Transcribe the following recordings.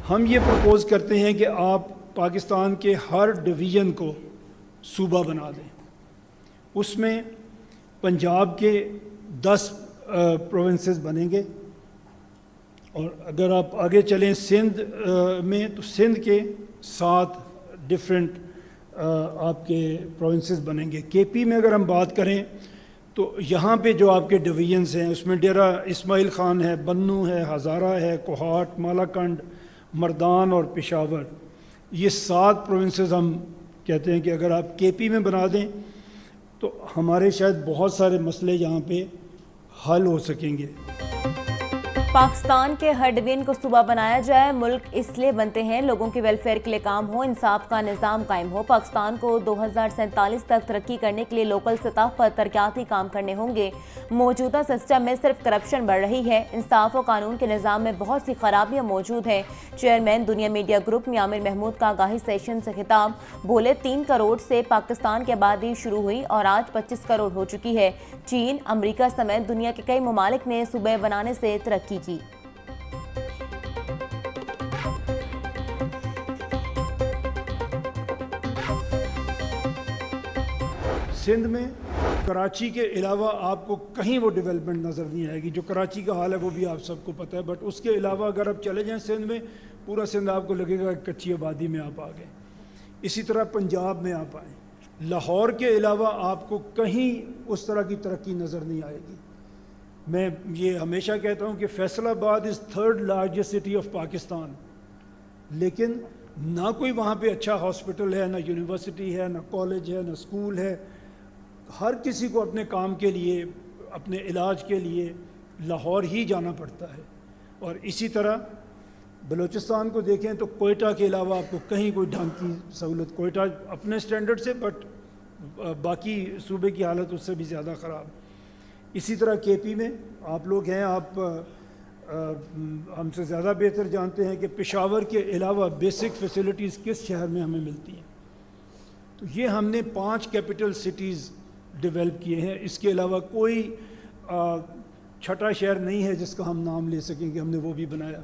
हम ये प्रपोज़ करते हैं कि आप पाकिस्तान के हर डिवीज़न को सूबा बना दें। उसमें पंजाब के 10 प्रोविंसेस बनेंगे, और अगर आप आगे चलें सिंध में, तो सिंध के 7 डिफरेंट आपके प्रोविंसेस बनेंगे। केपी में अगर हम बात करें तो यहाँ पे जो आपके डिवीजन्स हैं उसमें डेरा इस्माइल ख़ान है, बन्नू है, हज़ारा है, कोहाट, मालाकंड, मर्दान और पेशावर, ये 7 प्रोविंसेस हम कहते हैं कि अगर आप केपी में बना दें तो हमारे शायद बहुत सारे मसले यहाँ पे हल हो सकेंगे। पाकिस्तान के हर डिवीजन को सूबा बनाया जाए। मुल्क इसलिए बनते हैं लोगों के वेलफेयर के लिए काम हो, इंसाफ का निज़ाम कायम हो। पाकिस्तान को 2047 तक तरक्की करने के लिए लोकल सतह पर तरक्याती काम करने होंगे। मौजूदा सिस्टम में सिर्फ करप्शन बढ़ रही है। इंसाफ और कानून के निज़ाम में बहुत सी खराबियाँ मौजूद हैं। चेयरमैन दुनिया मीडिया ग्रुप में आमिर महमूद का आगाही सेशन से खिताब। बोले 3 करोड़ से पाकिस्तान की आबादी शुरू हुई और आज 25 करोड़ हो चुकी है। चीन, अमरीका समेत दुनिया के कई ममालिक ने सूबे बनाने से तरक्की की। सिंध में कराची के अलावा आपको कहीं वो डेवलपमेंट नज़र नहीं आएगी। जो कराची का हाल है वो भी आप सबको पता है, बट उसके अलावा अगर आप चले जाएं सिंध में, पूरा सिंध आपको लगेगा कच्ची आबादी में आप आ गए। इसी तरह पंजाब में आप आएँ, लाहौर के अलावा आपको कहीं उस तरह की तरक्की नज़र नहीं आएगी। मैं ये हमेशा कहता हूँ कि Faisalabad is 3rd largest city of Pakistan, लेकिन ना कोई वहाँ पे अच्छा हॉस्पिटल है, ना यूनिवर्सिटी है, ना कॉलेज है, ना स्कूल है। हर किसी को अपने काम के लिए, अपने इलाज के लिए लाहौर ही जाना पड़ता है। और इसी तरह बलूचिस्तान को देखें तो कोयटा के अलावा आपको कहीं कोई ढंग की सहूलत, कोयटा अपने स्टैंडर्ड से, बट बाकी सूबे की हालत उससे भी ज़्यादा ख़राब। इसी तरह केपी में आप लोग हैं, आप हमसे ज़्यादा बेहतर जानते हैं कि पेशावर के अलावा बेसिक फैसिलिटीज़ किस शहर में हमें मिलती हैं। तो ये हमने 5 कैपिटल सिटीज़ डेवलप किए हैं। इसके अलावा कोई छठा शहर नहीं है जिसका हम नाम ले सकेंगे, हमने वो भी बनाया।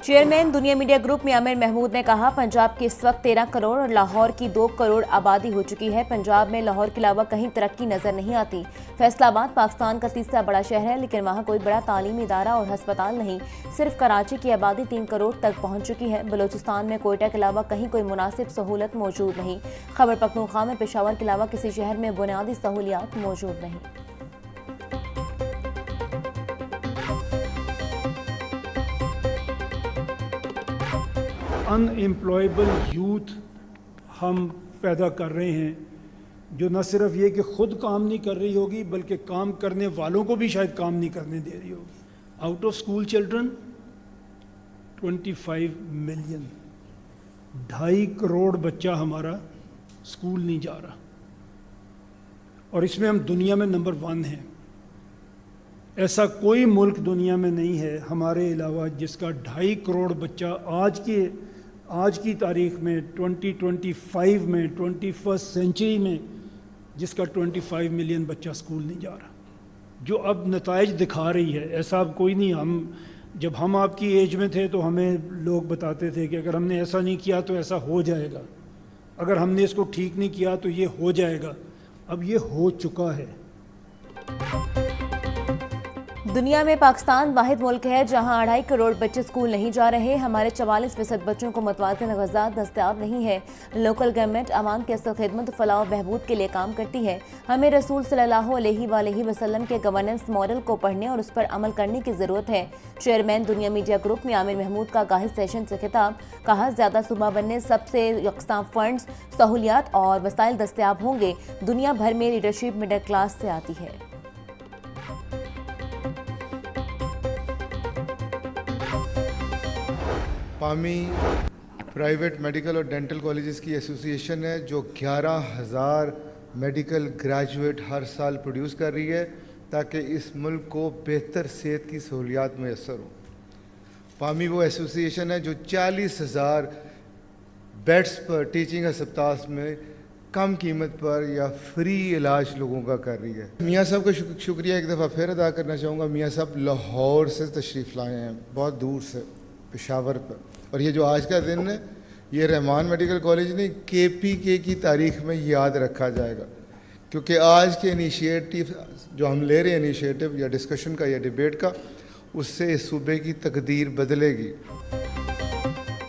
चेयरमैन दुनिया मीडिया ग्रुप में आमिर महमूद ने कहा, पंजाब की इस वक्त 13 करोड़ और लाहौर की 2 करोड़ आबादी हो चुकी है। पंजाब में लाहौर के अलावा कहीं तरक्की नजर नहीं आती। फैसलाबाद पाकिस्तान का 3रा बड़ा शहर है, लेकिन वहाँ कोई बड़ा तालीमी इदारा और अस्पताल नहीं। सिर्फ कराची की आबादी 3 करोड़ तक पहुँच चुकी है। बलूचिस्तान में कोयटा के अलावा कहीं कोई मुनासिब सहूलत मौजूद नहीं। खैबर पख्तूनख्वा में पेशावर के अलावा किसी शहर में बुनियादी सहूलियात मौजूद नहीं। अनएम्प्लॉयबल यूथ हम पैदा कर रहे हैं, जो न सिर्फ ये कि ख़ुद काम नहीं कर रही होगी, बल्कि काम करने वालों को भी शायद काम नहीं करने दे रही होगी। Out of school children 25 million, 2.5 crore बच्चा हमारा स्कूल नहीं जा रहा, और इसमें हम दुनिया में नंबर 1 हैं। ऐसा कोई मुल्क दुनिया में नहीं है हमारे अलावा जिसका 2.5 करोड़ बच्चा आज की तारीख में 2025 में 21st सेंचुरी में जिसका 25 मिलियन बच्चा स्कूल नहीं जा रहा, जो अब नताइज दिखा रही है। ऐसा अब कोई नहीं, जब हम आपकी एज में थे तो हमें लोग बताते थे कि अगर हमने ऐसा नहीं किया तो ऐसा हो जाएगा, अगर हमने इसको ठीक नहीं किया तो ये हो जाएगा। अब ये हो चुका है। दुनिया में पाकिस्तान वाहिद मुल्क है जहां 2.5 करोड़ बच्चे स्कूल नहीं जा रहे। हमारे 44% बच्चों को मुतवाज़िन ग़िज़ा दस्तयाब नहीं है। लोकल गवर्नमेंट आवाम के असल खिदमत फलाह और बहबूद के लिए काम करती है। हमें रसूल सल्लल्लाहु अलैहि वसल्लम के गवर्नेंस मॉडल को पढ़ने और उस पर अमल करने की ज़रूरत है। चेयरमैन दुनिया मीडिया ग्रुप में आमिर महमूद का आगाही सेशन से खिताब। कहा, ज़्यादा सूबा बनने सबसे यकसां फंड्स, सहूलियात और वसाइल दस्तयाब होंगे। दुनिया भर में लीडरशिप मिडिल क्लास से आती है। पामी प्राइवेट मेडिकल और डेंटल कॉलेजेस की एसोसिएशन है जो 11,000 मेडिकल ग्रेजुएट हर साल प्रोड्यूस कर रही है ताकि इस मुल्क को बेहतर सेहत की सहूलियात मैसर हो। पामी वो एसोसिएशन है जो 40,000 बेड्स पर टीचिंग अस्पताल में कम कीमत पर या फ्री इलाज लोगों का कर रही है। मियाँ साहब का शुक्रिया एक दफ़ा फिर अदा करना चाहूँगा। मियाँ साहब लाहौर से तशरीफ़ लाए हैं, बहुत दूर से, पेशावर पर। और ये जो आज का दिन है, ये रहमान मेडिकल कॉलेज नहीं, KPK की तारीख में याद रखा जाएगा, क्योंकि आज के इनिशिएटिव जो हम ले रहे हैं, इनिशिएटिव या डिस्कशन का या डिबेट का, उससे इस सूबे की तकदीर बदलेगी।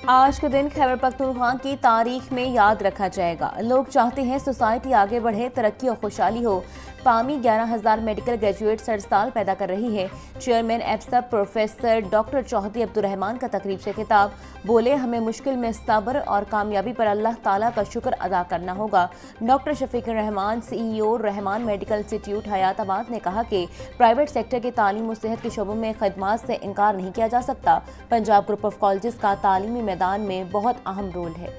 आज के दिन खैबर पख्तूनख्वा की तारीख में याद रखा जाएगा। लोग चाहते हैं सोसाइटी आगे बढ़े, तरक्की और खुशहाली हो। पामी 11,000 मेडिकल ग्रेजुएट्स हर साल पैदा कर रही है। चेयरमैन एफसब प्रोफेसर डॉक्टर चौधरी अब्दुर्रहमान का तकरीब से खिताब। बोले, हमें मुश्किल में सब्र और कामयाबी पर अल्लाह ताला का शुक्र अदा करना होगा। Doctor Shafiq Rahman CEO Rahman medical institute Hayatabad ने कहा कि प्राइवेट सेक्टर के तालीम और सेहत के शोबों में खदमात से इनकार नहीं किया जा सकता। पंजाब ग्रुप ऑफ कॉलेजेस का तालीमी मैदान में बहुत अहम रोल है।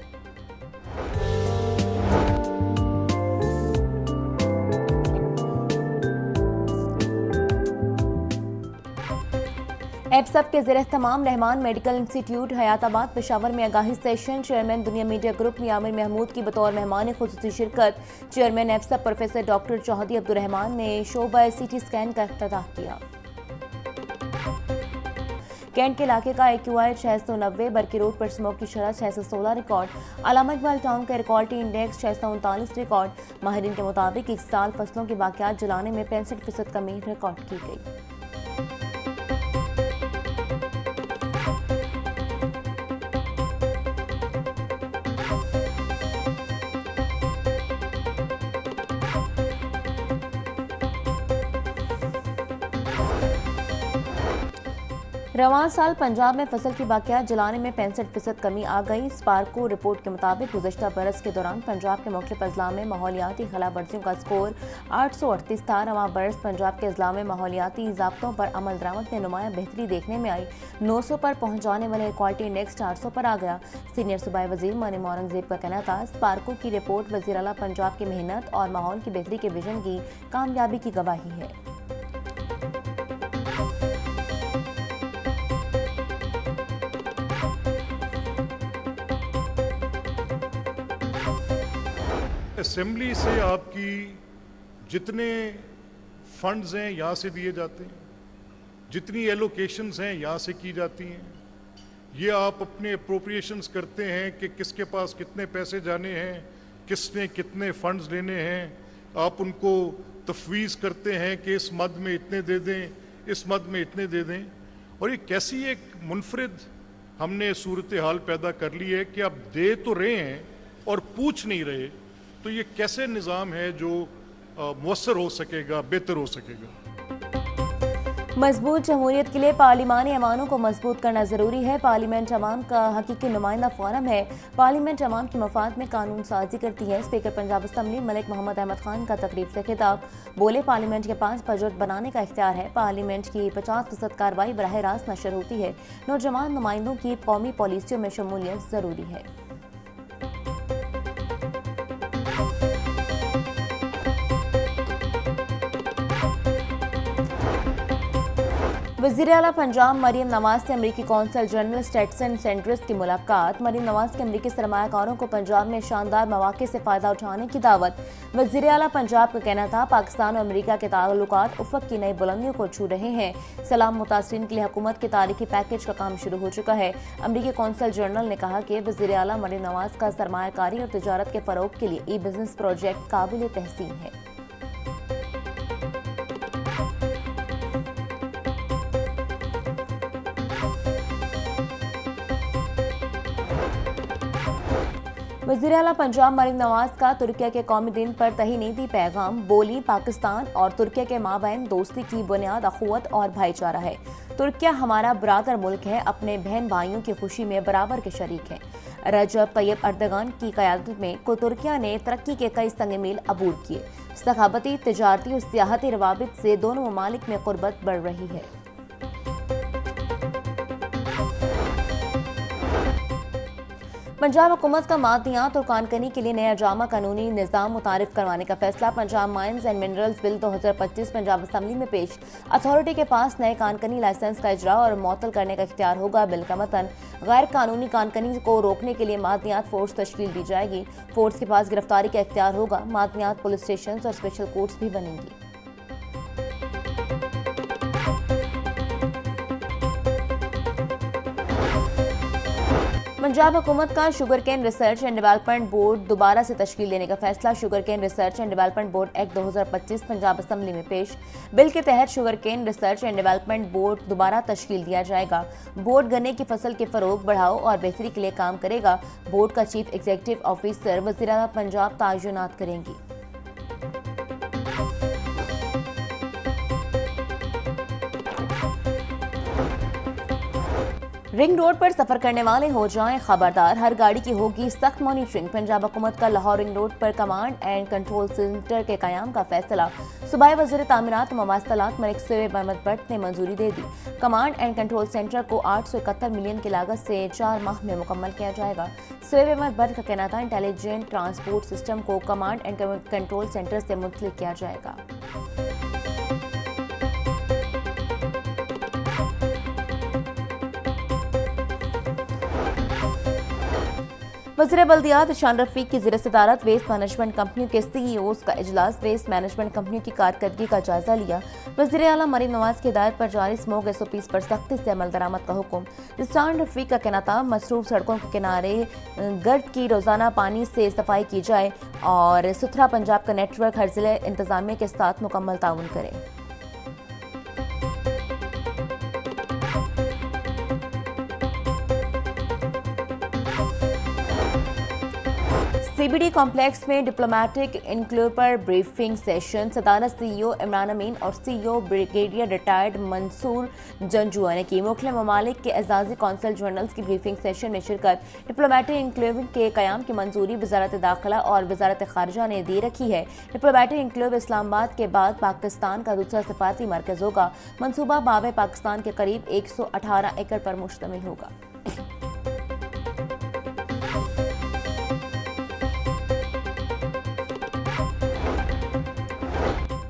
एफसब के ज़ेर तमाम रहमान मेडिकल इंस्टीट्यूट हयाताबाद पेशावर में आगाही session. Chairman Dunya media group Miamir Mahmood की बतौर मेहमान खुसूसी शिरकत। चेयरमैन एफसब प्रोफेसर डॉक्टर चौधरी अब्दुर्रहमान ने शोबा CT स्कैन का इफ्तिताह किया। कैंट के इलाके का AQI 690, बरकी रोड पर स्मोक की शरह 616 रिकॉर्ड। अलामा इकबाल टाउन का एयर क्वालिटी इंडेक्स 639 रिकॉर्ड। माहिरीन के मुताबिक इस साल फसलों के बाकियात जलाने में 65% कमी रिकॉर्ड की गई। रवां साल पंजाब में फसल की बाकियात जलाने में 65% कमी आ गई। स्पार्को रिपोर्ट के मुताबिक गुज़श्ता बरस के दौरान पंजाब के मुख्तलिफ अजला में माहौलियाती खिलाफवर्जियों का स्कोर 838 था। रवां बरस पंजाब के अजला में माहौलियाती ज़ाब्तों पर अमल दरामद में नुमाया बेहतरी देखने में आई। 900 पर पहुँचाने वाले क्वालिटी इंडेक्स 400 पर आ गया। सीनियर सूबाई वजीर मरीम औरंगजेब का कहना था, स्पार्को की रिपोर्ट वज़ीर आला पंजाब की मेहनत और माहौल की बेहतरी के विजन की कामयाबी की गवाही है। असेंबली से आपकी जितने फंड्स हैं यहाँ से दिए जाते हैं, जितनी एलोकेशंस हैं यहाँ से की जाती हैं। ये आप अपने अप्रोप्रिएशंस करते हैं कि किसके पास कितने पैसे जाने हैं, किसने कितने फंड्स लेने हैं। आप उनको तफवीज़ करते हैं कि इस मद में इतने दे दें, इस मद में इतने दे दें। और ये कैसी एक मुनफरिद हमने सूरत हाल पैदा कर ली है कि आप दे तो रहे हैं और पूछ नहीं रहे। तो ये कैसे निज़ाम है जो मुअस्सर हो सकेगा, बेहतर हो सकेगा। मजबूत जमहूरियत के लिए पार्लिमानी अवानों को मजबूत करना जरूरी है। पार्लियामेंट अवाम का हकीकी नुमाइंदा फोरम है। पार्लियामेंट अवाम की मफाद में कानून साजी करती है। स्पीकर पंजाब असम्बली मलिक मोहम्मद अहमद खान का तकरीब से खिताब। बोले, पार्लियामेंट के पास बजट बनाने का इख्तियार है। पार्लियामेंट की 50% कार्रवाई बराह रास्त नशर होती है। नौजवान नुमाइंदों की कौमी पॉलिसियों में शमूलियत जरूरी है। वज़ीर आला पंजाब मरीम नवाज से अमरीकी कौंसल जनरल स्टेटसन सेंड्रिस की मुलाकात। मरीम नवाज के अमरीकी सरमायाकारों को पंजाब में शानदार मौके से फ़ायदा उठाने की दावत। वज़ीर आला पंजाब का कहना था, पाकिस्तान और अमरीका के ताल्लुकात उफ़क़ की नई बुलंदियों को छू रहे हैं। सलाम मुतासरीन के लिए हुकूमत के तारीखी पैकेज का काम शुरू हो चुका है। अमरीकी कौंसल जनरल ने कहा कि वज़ीर आला मरीम नवाज का सरमायाकारी और तिजारत के फ़रोग़ के लिए ई-बिज़नेस प्रोजेक्ट काबिल तहसीन है। वज़ीर आला पंजाब मरीम नवाज का तुर्किया के कौमी दिन पर तहीनीती पैगाम। बोली, पाकिस्तान और तुर्किया के माबैन दोस्ती की बुनियाद अखुवत और भाईचारा है। तुर्किया हमारा बरादर मुल्क है, अपने बहन भाइयों की खुशी में बराबर के शरीक है। रजब तैयब अर्दगान की क़यादत में तुर्किया ने तरक्की के कई संग मील अबूर किए। सखाबती, तिजारती और सियाहती रवाबित से दोनों ममालिक में क़ुर्बत बढ़ रही है। पंजाब हुकूमत का मादनियात और कानकनी के लिए नया जामा कानूनी निज़ाम मुतारिफ करवाने का फैसला। Punjab mines and minerals bill 2025 Punjab assembly में पेश। अथॉरिटी के पास नए कानकनी लाइसेंस का इजरा और मुअत्तल करने का इख्तियार होगा। बिल का मतन गैर कानूनी कानकनी को रोकने के लिए मादनियात फोर्स तश्कील दी जाएगी। फोर्स के पास गिरफ्तारी का इख्तियार होगा। मादनियात पुलिस स्टेशन और स्पेशल कोर्ट्स भी बनेंगी। पंजाब हुकूमत का sugar cane research and development board दोबारा से तश्कील देने का फैसला। Sugar cane research and development board act 2025 Punjab assembly में पेश। बिल के तहत sugar cane research and development board दोबारा तश्कील दिया जाएगा। बोर्ड गन्ने की फसल के फरोग बढ़ाओ और बेहतरी के लिए काम करेगा। बोर्ड का चीफ एग्जीक्यूटिव ऑफिसर वज़ीर-ए-आला पंजाब तैनात करेंगी। रिंग रोड पर सफर करने वाले हो जाएं खबरदार, हर गाड़ी की होगी सख्त मॉनिटरिंग। पंजाब हुकूमत का लाहौर रिंग रोड पर कमांड एंड कंट्रोल सेंटर के कयाम का फैसला। सूबाई वज़ीर तामीरात मवासलात मलिक शोएब अहमद भट्ट ने मंजूरी दे दी। कमांड एंड कंट्रोल सेंटर को 871 मिलियन की लागत से 4 माह में मुकम्मल किया जाएगा। शोएब अहमद भट्ट का कहना था इंटेलिजेंट ट्रांसपोर्ट सिस्टम को कमांड एंड कंट्रोल सेंटर से मुंतलिक किया जाएगा। वज़ीर बल्दियात शान रफीक की ज़ेर सदारत वेस्ट मैनेजमेंट कंपनियों के CEOs का इजलास। वेस्ट मैनेजमेंट कंपनियों की कारकर्दगी का जायजा लिया। वज़ीर आला मरीम नवाज की हिदायत पर जारी स्मोक SOPs पर सख्ती से अमल दरामद का हुक्म। शान रफीक का कहना था मसरूफ सड़कों के किनारे गर्द की रोजाना पानी से सफाई की जाए और सुथरा पंजाब का नेटवर्क हर जिले इंतजामिया के साथ मुकम्मल ताउन करे। CBD कॉम्प्लेक्स में डिप्लोमेटिक इनक्लेव पर ब्रीफिंग सेशन। सदारत CEO इमरान अमीन और CEO brigadier retired Mansoor Janjua ने की। मुख्तलिफ ममालिक के एजाजी कौंसल जनरल्स की ब्रीफिंग सेशन में शिरकत। डिप्लोमेटिक इनक्लेव के कयाम की मंजूरी वजारत दाखिला और वजारत खारजा ने दे रखी है। डिप्लोमेटिक इनक्लेव इस्लामाबाद के बाद पाकिस्तान का दूसरा सफारती मरकज होगा। मनसूबा बाब पाकिस्तान के करीब 118 एकड़ पर मुश्तमिल होगा।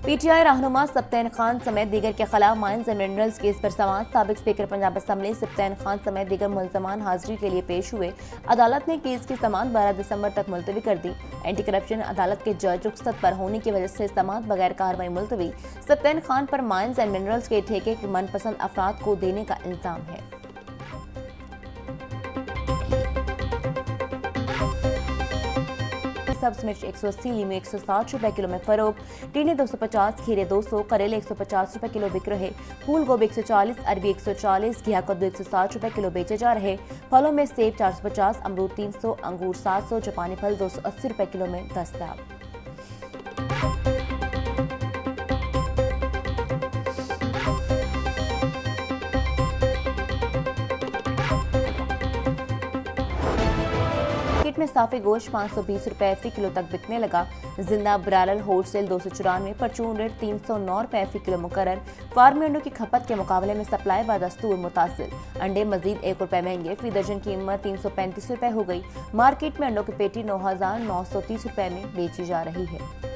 PTI रहनुमा सब्तैन खान समेत दीगर के खिलाफ माइंस एंड मिनरल्स केस पर समाअत। साबिक स्पीकर पंजाब असम्बली सब्तैन खान समेत दीगर मुल्ज़मान हाजिरी के लिए पेश हुए। अदालत ने केस की समाअत 12 दिसंबर तक मुलतवी कर दी। एंटी करप्शन अदालत के जज रुख्सत पर होने की वजह से समाअत बगैर कार्रवाई मुलतवी। सब्तैन खान पर माइंस एंड मिनरल्स के ठेके के मनपसंद अफराद को देने का इल्जाम है। सब्ज मिर्च 180, लीमू 160 रुपए किलो में फरोग। टीने 250, खीरे 200, करेले 150 रुपए किलो बिक रहे। फूल गोभी 140, अरबी 140, घिया कद्दू 160 रुपए किलो बेचे जा रहे। फलों में सेब 450, अमरूद 300, अंगूर 700, जापानी फल 280 रुपए किलो में दस्तयाब। में साफे गोश्त 520 रुपए फी किलो तक बिकने लगा। जिंदा ब्रायलर होलसेल 294, परचून रेट 309 रुपए फी किलो मुकर्रर। फार्मी अंडों की खपत के मुकाबले में सप्लाई व दस्तूर मुतासिर। अंडे मजीद 1 रुपए महंगे, फी दर्जन कीमत 335 रुपए हो गई। मार्केट में अंडों की पेटी 9,930 रुपए में बेची जा रही है।